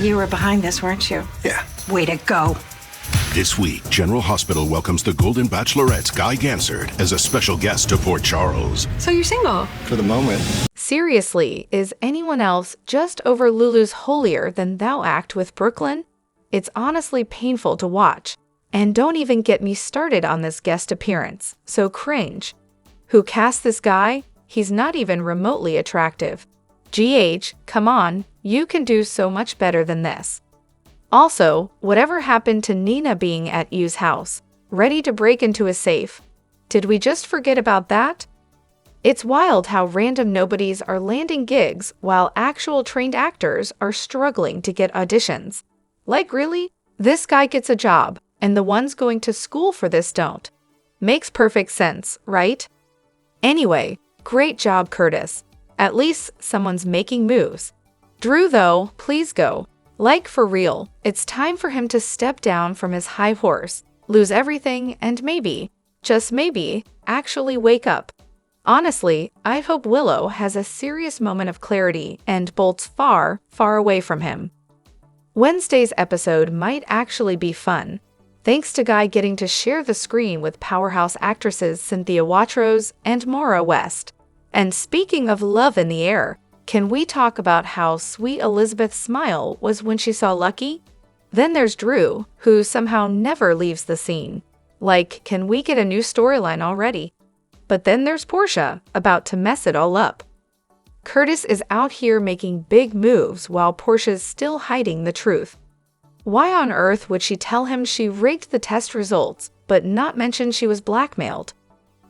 You were behind this, weren't you? Yeah. Way to go. This week, General Hospital welcomes the Golden Bachelorette's Guy Gansard as a special guest to Port Charles. So you're single? For the moment. Seriously, is anyone else just over Lulu's holier-than-thou act with Brooklyn? It's honestly painful to watch. And don't even get me started on this guest appearance. So cringe. Who cast this guy? He's not even remotely attractive. GH, come on, you can do so much better than this. Also, whatever happened to Nina being at Yu's house, ready to break into a safe? Did we just forget about that? It's wild how random nobodies are landing gigs while actual trained actors are struggling to get auditions. Like really? This guy gets a job, and the ones going to school for this don't. Makes perfect sense, right? Anyway, great job, Curtis. At least someone's making moves. Drew, though, please go. Like, for real, it's time for him to step down from his high horse, lose everything, and maybe, just maybe, actually wake up. Honestly, I hope Willow has a serious moment of clarity and bolts far, far away from him. Wednesday's episode might actually be fun, thanks to Guy getting to share the screen with powerhouse actresses Cynthia Watros and Maura West. And speaking of love in the air, can we talk about how sweet Elizabeth's smile was when she saw Lucky? Then there's Drew, who somehow never leaves the scene. Like, can we get a new storyline already? But then there's Portia, about to mess it all up. Curtis is out here making big moves while Portia's still hiding the truth. Why on earth would she tell him she rigged the test results, but not mention she was blackmailed?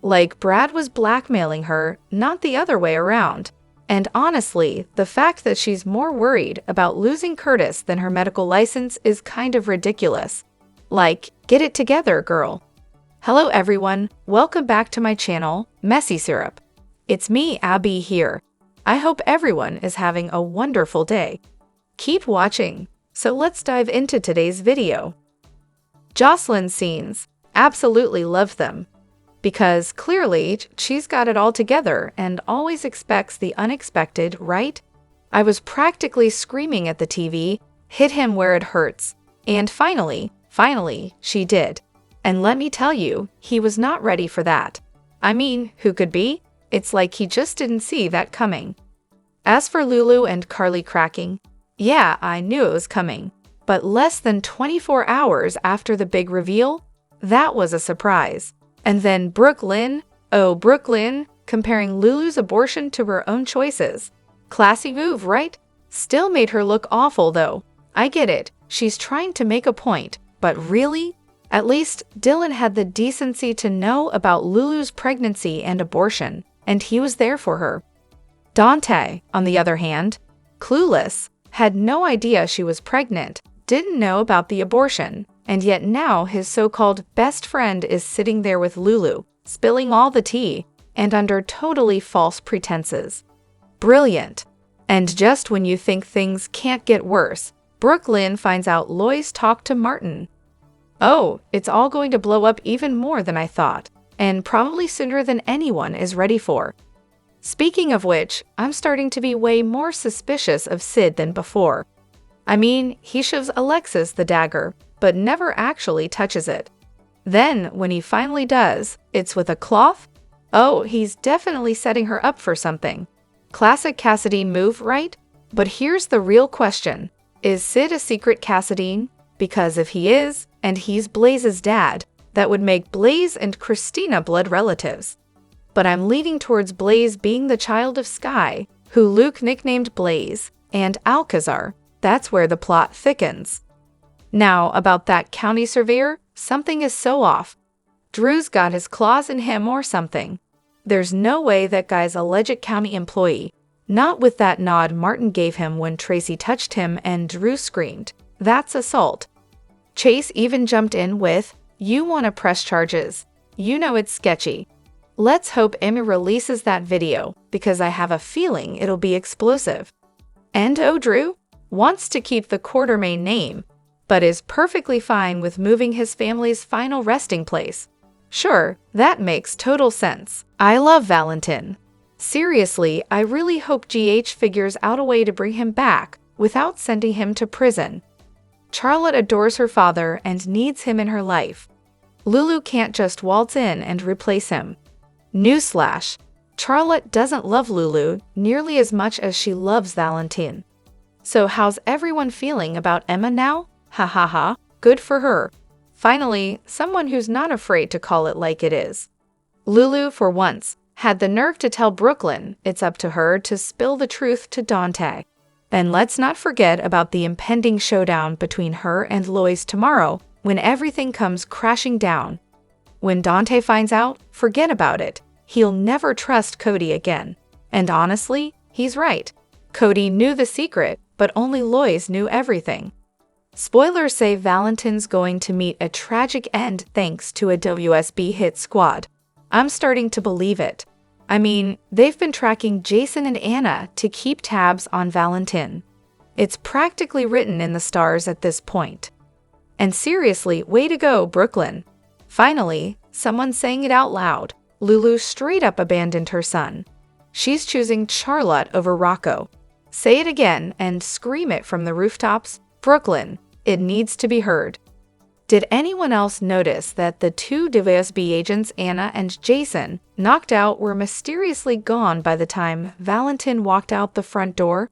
Like Brad was blackmailing her, not the other way around. And honestly, the fact that she's more worried about losing Curtis than her medical license is kind of ridiculous. Like, get it together, girl. Hello everyone, welcome back to my channel, Messy Syrup. It's me, Abby, here. I hope everyone is having a wonderful day. Keep watching. So let's dive into today's video. Jocelyn's scenes. Absolutely love them. Because clearly, she's got it all together and always expects the unexpected, right? I was practically screaming at the TV, hit him where it hurts. And finally, she did. And let me tell you, he was not ready for that. I mean, who could be? It's like he just didn't see that coming. As for Lulu and Carly cracking, yeah, I knew it was coming. But less than 24 hours after the big reveal, that was a surprise. And then Brooklyn, comparing Lulu's abortion to her own choices. Classy move, right? Still made her look awful, though. I get it, she's trying to make a point, but really? At least Dylan had the decency to know about Lulu's pregnancy and abortion, and he was there for her. Dante, on the other hand, clueless, had no idea she was pregnant, didn't know about the abortion, and yet now his so-called best friend is sitting there with Lulu, spilling all the tea, and under totally false pretenses. Brilliant. And just when you think things can't get worse, Brooklyn finds out Lois talked to Martin. Oh, it's all going to blow up even more than I thought, and probably sooner than anyone is ready for. Speaking of which, I'm starting to be way more suspicious of Sid than before. I mean, he shoves Alexis the dagger, but never actually touches it. Then, when he finally does, it's with a cloth? Oh, he's definitely setting her up for something. Classic Cassadine move, right? But here's the real question. Is Sid a secret Cassadine? Because if he is, and he's Blaze's dad, that would make Blaze and Christina blood relatives. But I'm leaning towards Blaze being the child of Sky, who Luke nicknamed Blaze, and Alcazar. That's where the plot thickens. Now, about that county surveyor, something is so off. Drew's got his claws in him or something. There's no way that guy's a legit county employee. Not with that nod Martin gave him when Tracy touched him and Drew screamed, "That's assault." Chase even jumped in with, "You want to press charges. You know it's sketchy." Let's hope Emmy releases that video, because I have a feeling it'll be explosive. And Drew wants to keep the Quartermain name, but is perfectly fine with moving his family's final resting place. Sure, that makes total sense. I love Valentin. Seriously, I really hope GH figures out a way to bring him back without sending him to prison. Charlotte adores her father and needs him in her life. Lulu can't just waltz in and replace him. Newsflash: Charlotte doesn't love Lulu nearly as much as she loves Valentin. So how's everyone feeling about Emma now? Ha ha ha, good for her. Finally, someone who's not afraid to call it like it is. Lulu, for once, had the nerve to tell Brooklyn it's up to her to spill the truth to Dante. And let's not forget about the impending showdown between her and Lois tomorrow when everything comes crashing down. When Dante finds out, forget about it. He'll never trust Cody again. And honestly, he's right. Cody knew the secret, but only Lois knew everything. Spoilers say Valentin's going to meet a tragic end thanks to a WSB hit squad. I'm starting to believe it. I mean, they've been tracking Jason and Anna to keep tabs on Valentin. It's practically written in the stars at this point. And seriously, way to go, Brooklyn. Finally, someone saying it out loud. Lulu straight up abandoned her son. She's choosing Charlotte over Rocco. Say it again and scream it from the rooftops. Brooklyn, it needs to be heard. Did anyone else notice that the two WSB agents, Anna and Jason, knocked out, were mysteriously gone by the time Valentin walked out the front door?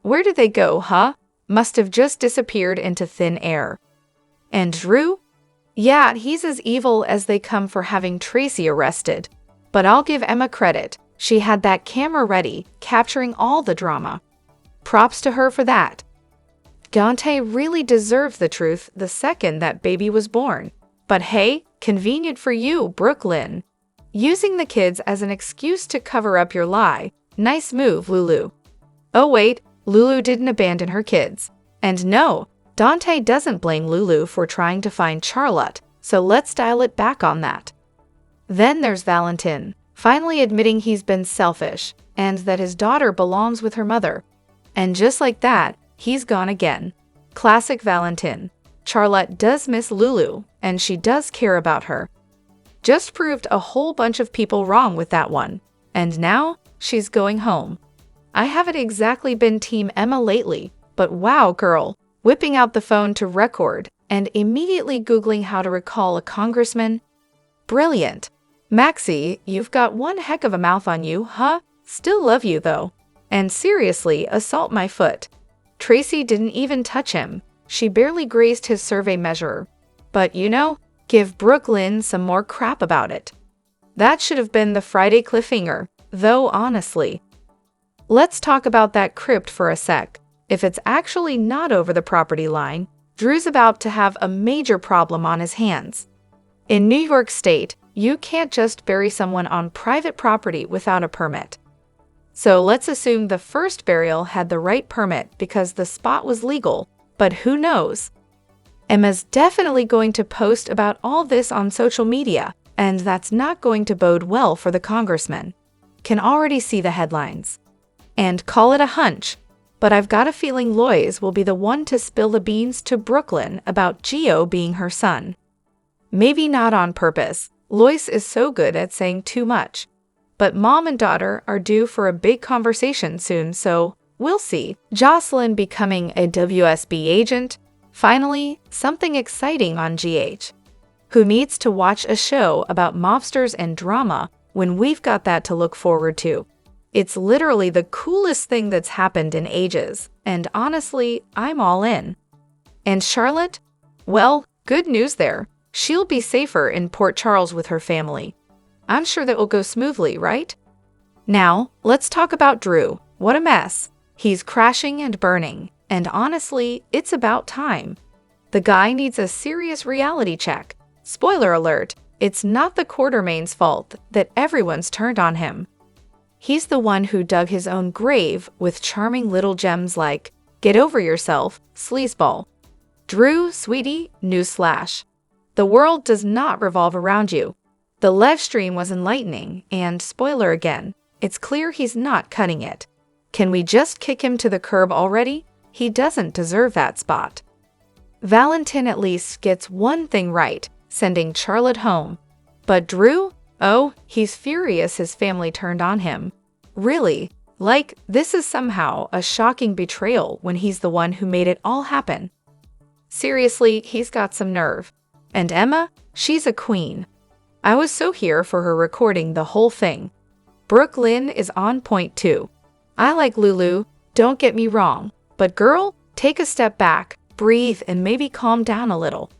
Where did they go, huh? Must have just disappeared into thin air. And Drew? Yeah, he's as evil as they come for having Tracy arrested. But I'll give Emma credit. She had that camera ready, capturing all the drama. Props to her for that. Dante really deserved the truth the second that baby was born. But hey, convenient for you, Brooklyn. Using the kids as an excuse to cover up your lie. Nice move, Lulu. Oh wait, Lulu didn't abandon her kids. And no, Dante doesn't blame Lulu for trying to find Charlotte, so let's dial it back on that. Then there's Valentin, finally admitting he's been selfish, and that his daughter belongs with her mother. And just like that, he's gone again. Classic Valentin. Charlotte does miss Lulu, and she does care about her. Just proved a whole bunch of people wrong with that one. And now, she's going home. I haven't exactly been Team Emma lately, but wow, girl. Whipping out the phone to record, and immediately Googling how to recall a congressman. Brilliant. Maxie, you've got one heck of a mouth on you, huh? Still love you, though. And seriously, assault my foot. Tracy didn't even touch him. She barely grazed his survey measure. But you know, give Brooklyn some more crap about it. That should have been the Friday cliffhanger, though honestly. Let's talk about that crypt for a sec. If it's actually not over the property line, Drew's about to have a major problem on his hands. In New York State, you can't just bury someone on private property without a permit. So let's assume the first burial had the right permit because the spot was legal, but who knows? Emma's definitely going to post about all this on social media, and that's not going to bode well for the congressman. Can already see the headlines. And call it a hunch, but I've got a feeling Lois will be the one to spill the beans to Brooklyn about Gio being her son. Maybe not on purpose. Lois is so good at saying too much. But mom and daughter are due for a big conversation soon, so we'll see. Jocelyn becoming a WSB agent. Finally, something exciting on GH. Who needs to watch a show about mobsters and drama when we've got that to look forward to? It's literally the coolest thing that's happened in ages, and honestly, I'm all in. And Charlotte? Well, good news there. She'll be safer in Port Charles with her family. I'm sure that will go smoothly, right? Now, let's talk about Drew. What a mess. He's crashing and burning, and honestly, it's about time. The guy needs a serious reality check. Spoiler alert, it's not the Quartermain's fault that everyone's turned on him. He's the one who dug his own grave with charming little gems like, "Get over yourself, sleazeball." Drew, sweetie, newsflash. The world does not revolve around you. The live stream was enlightening, and spoiler again, it's clear he's not cutting it. Can we just kick him to the curb already? He doesn't deserve that spot. Valentin at least gets one thing right, sending Charlotte home. But Drew? Oh, he's furious his family turned on him. Really? Like, this is somehow a shocking betrayal when he's the one who made it all happen. Seriously, he's got some nerve. And Emma, she's a queen. I was so here for her recording the whole thing. Brooklyn is on point too. I like Lulu, don't get me wrong, but girl, take a step back, breathe, and maybe calm down a little.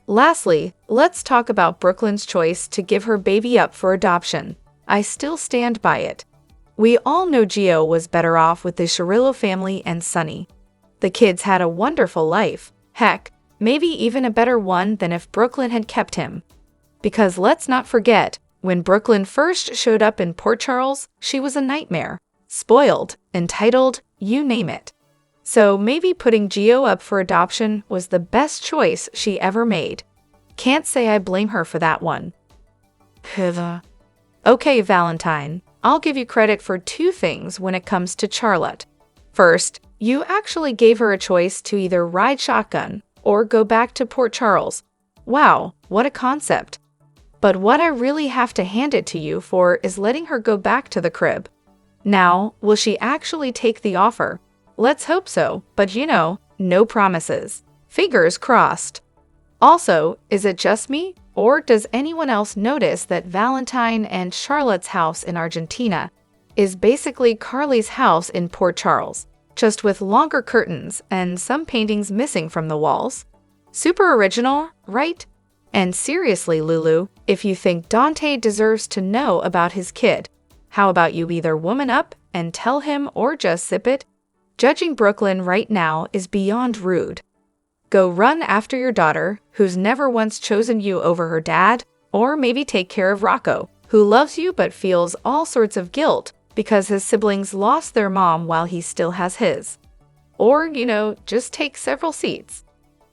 Lastly, let's talk about Brooklyn's choice to give her baby up for adoption. I still stand by it. We all know Gio was better off with the Cirillo family and Sunny. The kids had a wonderful life. Heck, maybe even a better one than if Brooklyn had kept him. Because let's not forget, when Brooklyn first showed up in Port Charles, she was a nightmare. Spoiled, entitled, you name it. So maybe putting Gio up for adoption was the best choice she ever made. Can't say I blame her for that one. Okay, Valentine, I'll give you credit for two things when it comes to Charlotte. First, you actually gave her a choice to either ride shotgun or go back to Port Charles. Wow, what a concept. But what I really have to hand it to you for is letting her go back to the crib. Now, will she actually take the offer? Let's hope so, but no promises. Fingers crossed. Also, is it just me, or does anyone else notice that Valentine and Charlotte's house in Argentina is basically Carly's house in Port Charles, just with longer curtains and some paintings missing from the walls? Super original, right? And seriously, Lulu, if you think Dante deserves to know about his kid, how about you either woman up and tell him or just sip it? Judging Brooklyn right now is beyond rude. Go run after your daughter, who's never once chosen you over her dad, or maybe take care of Rocco, who loves you but feels all sorts of guilt because his siblings lost their mom while he still has his. Or, just take several seats.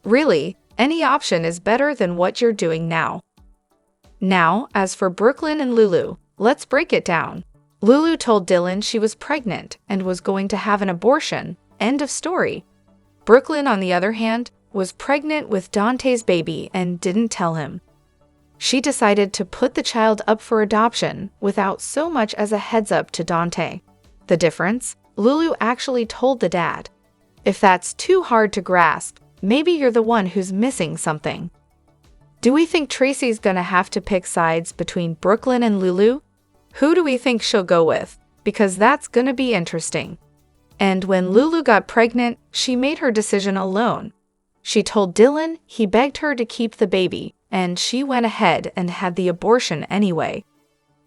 Really, any option is better than what you're doing now. Now, as for Brooklyn and Lulu, let's break it down. Lulu told Dylan she was pregnant and was going to have an abortion. End of story. Brooklyn, on the other hand, was pregnant with Dante's baby and didn't tell him. She decided to put the child up for adoption without so much as a heads up to Dante. The difference? Lulu actually told the dad. If that's too hard to grasp, maybe you're the one who's missing something. Do we think Tracy's gonna have to pick sides between Brooklyn and Lulu? Who do we think she'll go with? Because that's gonna be interesting. And when Lulu got pregnant, she made her decision alone. She told Dylan he begged her to keep the baby, and she went ahead and had the abortion anyway.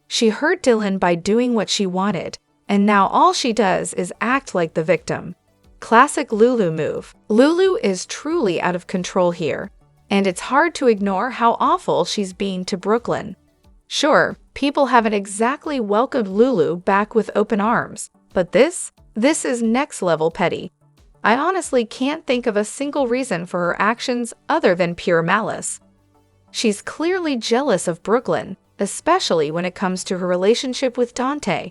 She hurt Dylan by doing what she wanted, and now all she does is act like the victim. Classic Lulu move. Lulu is truly out of control here, and it's hard to ignore how awful she's being to Brooklyn. Sure, people haven't exactly welcomed Lulu back with open arms, but this is next level petty. I honestly can't think of a single reason for her actions other than pure malice. She's clearly jealous of Brooklyn, especially when it comes to her relationship with Dante.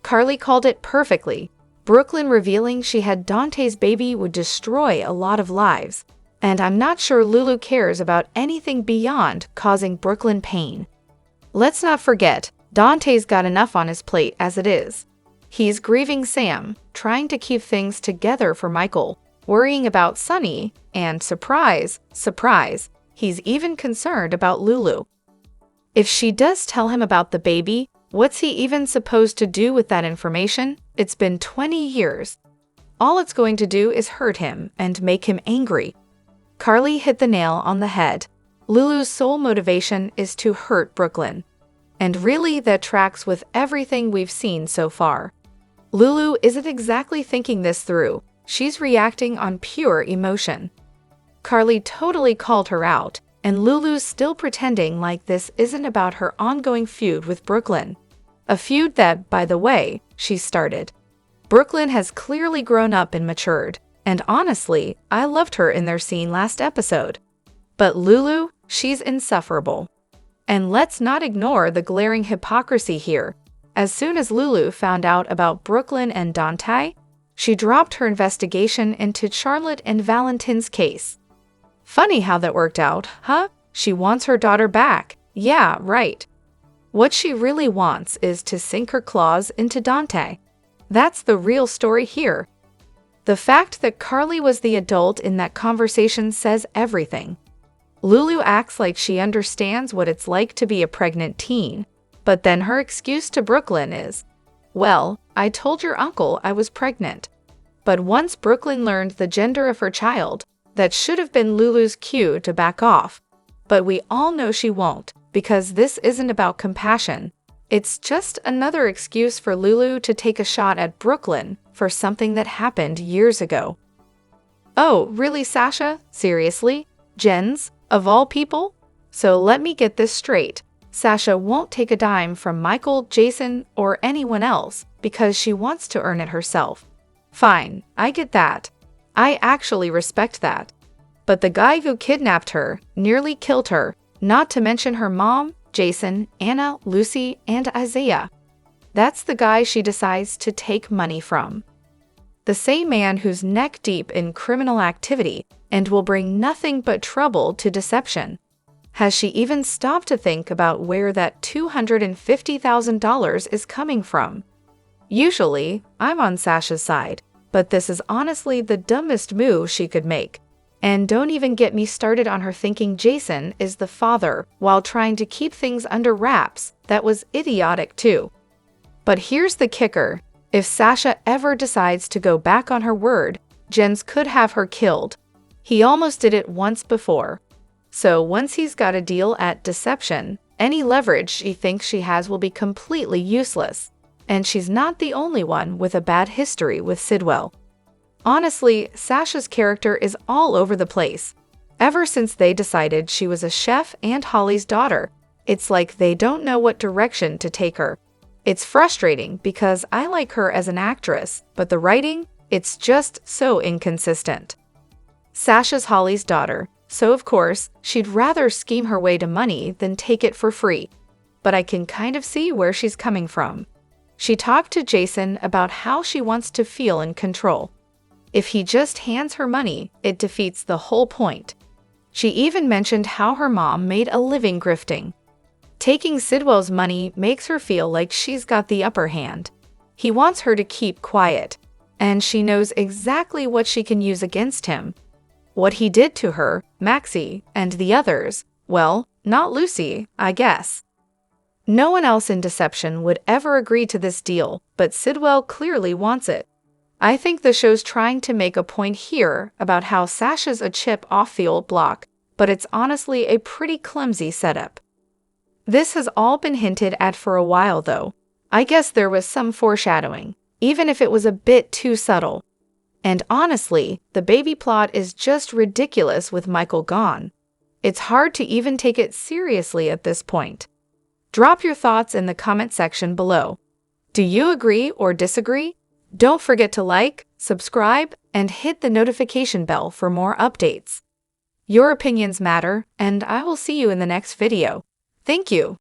Carly called it perfectly. Brooklyn revealing she had Dante's baby would destroy a lot of lives, and I'm not sure Lulu cares about anything beyond causing Brooklyn pain. Let's not forget, Dante's got enough on his plate as it is. He's grieving Sam, trying to keep things together for Michael, worrying about Sunny, and surprise, he's even concerned about Lulu. If she does tell him about the baby, what's he even supposed to do with that information? It's been 20 years. All it's going to do is hurt him and make him angry. Carly hit the nail on the head. Lulu's sole motivation is to hurt Brooklyn. And really, that tracks with everything we've seen so far. Lulu isn't exactly thinking this through. She's reacting on pure emotion. Carly totally called her out, and Lulu's still pretending like this isn't about her ongoing feud with Brooklyn. A feud that, by the way, she started. Brooklyn has clearly grown up and matured, and honestly, I loved her in their scene last episode. But Lulu, she's insufferable. And let's not ignore the glaring hypocrisy here. As soon as Lulu found out about Brooklyn and Dante, she dropped her investigation into Charlotte and Valentine's case. Funny how that worked out, huh? She wants her daughter back. Yeah, right. What she really wants is to sink her claws into Dante. That's the real story here. The fact that Carly was the adult in that conversation says everything. Lulu acts like she understands what it's like to be a pregnant teen, but then her excuse to Brooklyn is, "Well, I told your uncle I was pregnant." But once Brooklyn learned the gender of her child, that should have been Lulu's cue to back off. But we all know she won't, because this isn't about compassion. It's just another excuse for Lulu to take a shot at Brooklyn for something that happened years ago. Oh, really, Sasha? Seriously? Jens, of all people? So let me get this straight. Sasha won't take a dime from Michael, Jason, or anyone else because she wants to earn it herself. Fine, I get that. I actually respect that. But the guy who kidnapped her, nearly killed her, not to mention her mom, Jason, Anna, Lucy, and Isaiah. That's the guy she decides to take money from. The same man who's neck deep in criminal activity and will bring nothing but trouble to deception. Has she even stopped to think about where that $250,000 is coming from? Usually, I'm on Sasha's side, but this is honestly the dumbest move she could make. And don't even get me started on her thinking Jason is the father while trying to keep things under wraps. That was idiotic too. But here's the kicker. If Sasha ever decides to go back on her word, Jens could have her killed. He almost did it once before. So once he's got a deal at deception, any leverage she thinks she has will be completely useless. And she's not the only one with a bad history with Sidwell. Honestly, Sasha's character is all over the place. Ever since they decided she was a chef and Holly's daughter, it's like they don't know what direction to take her. It's frustrating because I like her as an actress, but the writing, it's just so inconsistent. Sasha's Holly's daughter, so of course, she'd rather scheme her way to money than take it for free. But I can kind of see where she's coming from. She talked to Jason about how she wants to feel in control. If he just hands her money, it defeats the whole point. She even mentioned how her mom made a living grifting. Taking Sidwell's money makes her feel like she's got the upper hand. He wants her to keep quiet, and she knows exactly what she can use against him. What he did to her, Maxie, and the others, well, not Lucy, I guess. No one else in Deception would ever agree to this deal, but Sidwell clearly wants it. I think the show's trying to make a point here about how Sasha's a chip off the old block, but it's honestly a pretty clumsy setup. This has all been hinted at for a while, though. I guess there was some foreshadowing, even if it was a bit too subtle. And honestly, the baby plot is just ridiculous with Michael gone. It's hard to even take it seriously at this point. Drop your thoughts in the comment section below. Do you agree or disagree? Don't forget to like, subscribe, and hit the notification bell for more updates. Your opinions matter, and I will see you in the next video. Thank you.